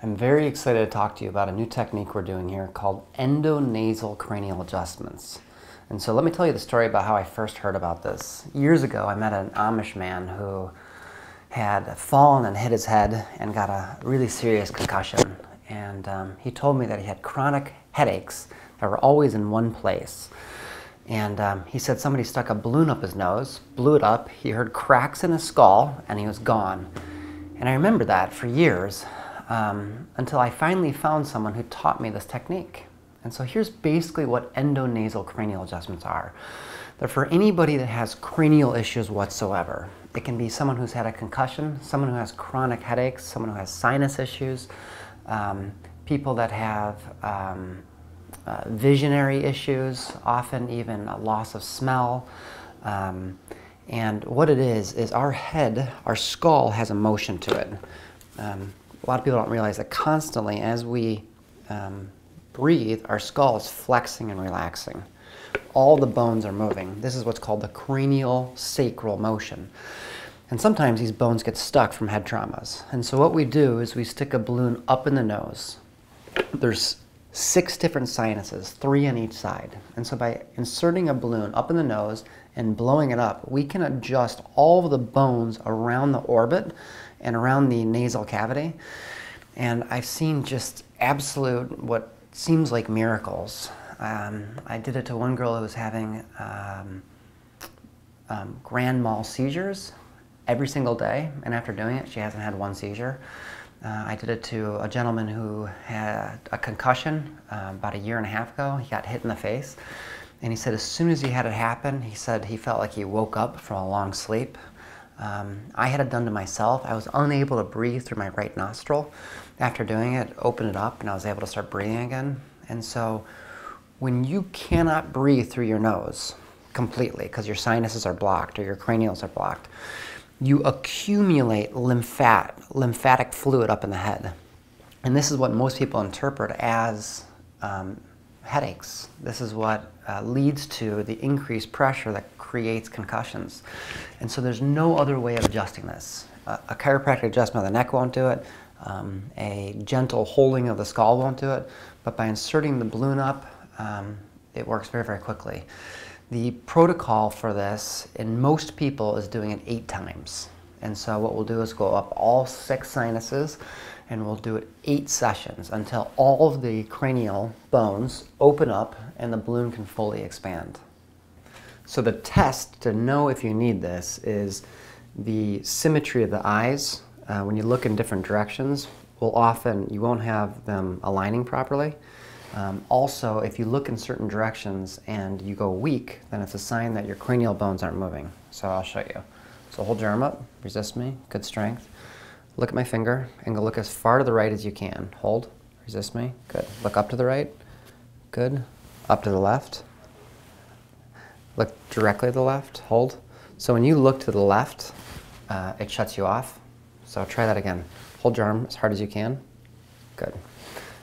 I'm very excited to talk to you about a new technique we're doing here called endonasal cranial adjustments. And so let me tell you the story about how I first heard about this. Years ago, I met an Amish man who had fallen and hit his head and got a really serious concussion. And he told me that he had chronic headaches that were always in one place. And he said somebody stuck a balloon up his nose, blew it up, he heard cracks in his skull, and he was gone. And I remember that for years. Until I finally found someone who taught me this technique. And so here's basically what endonasal cranial adjustments are. They're for anybody that has cranial issues whatsoever. It can be someone who's had a concussion, someone who has chronic headaches, someone who has sinus issues, people that have visionary issues, often even a loss of smell. And what it is our head, our skull has a motion to it. A lot of people don't realize that constantly as we breathe, our skull is flexing and relaxing. All the bones are moving. This is what's called the cranial sacral motion. And sometimes these bones get stuck from head traumas. And so what we do is we stick a balloon up in the nose. There's 6 different sinuses, 3 on each side. And so by inserting a balloon up in the nose and blowing it up, we can adjust all of the bones around the orbit and around the nasal cavity. And I've seen just absolute, what seems like miracles. I did it to one girl who was having grand mal seizures every single day, and after doing it, she hasn't had one seizure. I did it to a gentleman who had a concussion about 1.5 years ago. He got hit in the face, and he said as soon as he had it happen, he said he felt like he woke up from a long sleep. I had it done to myself. I was unable to breathe through my right nostril. After doing it, opened it up, and I was able to start breathing again. And so when you cannot breathe through your nose completely because your sinuses are blocked or your cranials are blocked, you accumulate lymphatic fluid up in the head. And this is what most people interpret as headaches. This is what leads to the increased pressure that creates concussions. And so there's no other way of adjusting this. A chiropractic adjustment of the neck won't do it. A gentle holding of the skull won't do it. But by inserting the balloon up, it works very, very quickly. The protocol for this in most people is doing it 8 times. And so what we'll do is go up all 6 sinuses, and we'll do it 8 sessions until all of the cranial bones open up and the balloon can fully expand. So the test to know if you need this is the symmetry of the eyes. When you look in different directions, you won't have them aligning properly. Also, if you look in certain directions and you go weak, then it's a sign that your cranial bones aren't moving. So I'll show you. So hold your arm up, resist me, good strength. Look at my finger and go look as far to the right as you can. Hold, resist me, good. Look up to the right, good. Up to the left. Look directly to the left, hold. So when you look to the left, it shuts you off. So try that again. Hold your arm as hard as you can, good.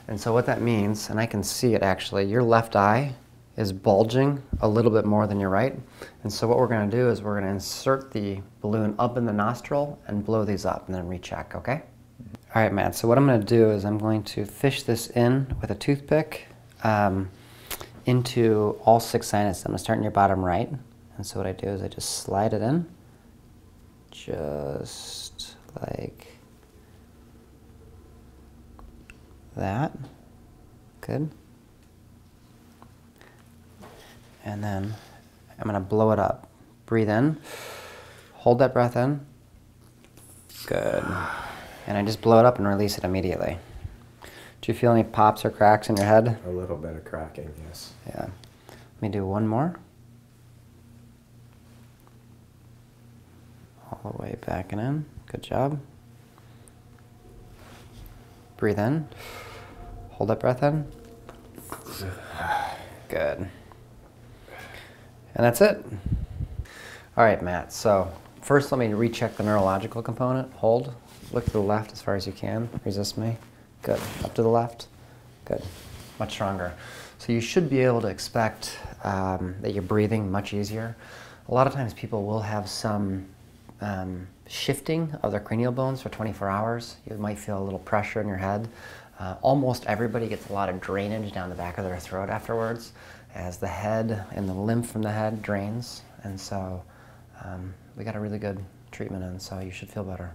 And so what that means, and I can see it actually, your left eye is bulging a little bit more than your right. And so what we're going to do is we're going to insert the balloon up in the nostril and blow these up and then recheck, okay? All right, Matt, so what I'm going to do is I'm going to fish this in with a toothpick into all 6 sinuses. I'm going to start in your bottom right. And so what I do is I just slide it in, just like that. Good. And then I'm going to blow it up. Breathe in. Hold that breath in. Good. And I just blow it up and release it immediately. Do you feel any pops or cracks in your head? A little bit of cracking, yes. Yeah. Let me do one more. All the way back and in. Good job. Breathe in. Hold that breath in. Good. And that's it. All right, Matt. So first let me recheck the neurological component. Hold. Look to the left as far as you can. Resist me. Good. Up to the left. Good. Much stronger. So you should be able to expect that you're breathing much easier. A lot of times people will have some shifting of the cranial bones for 24 hours. You might feel a little pressure in your head. Almost everybody gets a lot of drainage down the back of their throat afterwards as the head and the lymph from the head drains. And so we got a really good treatment in, so you should feel better.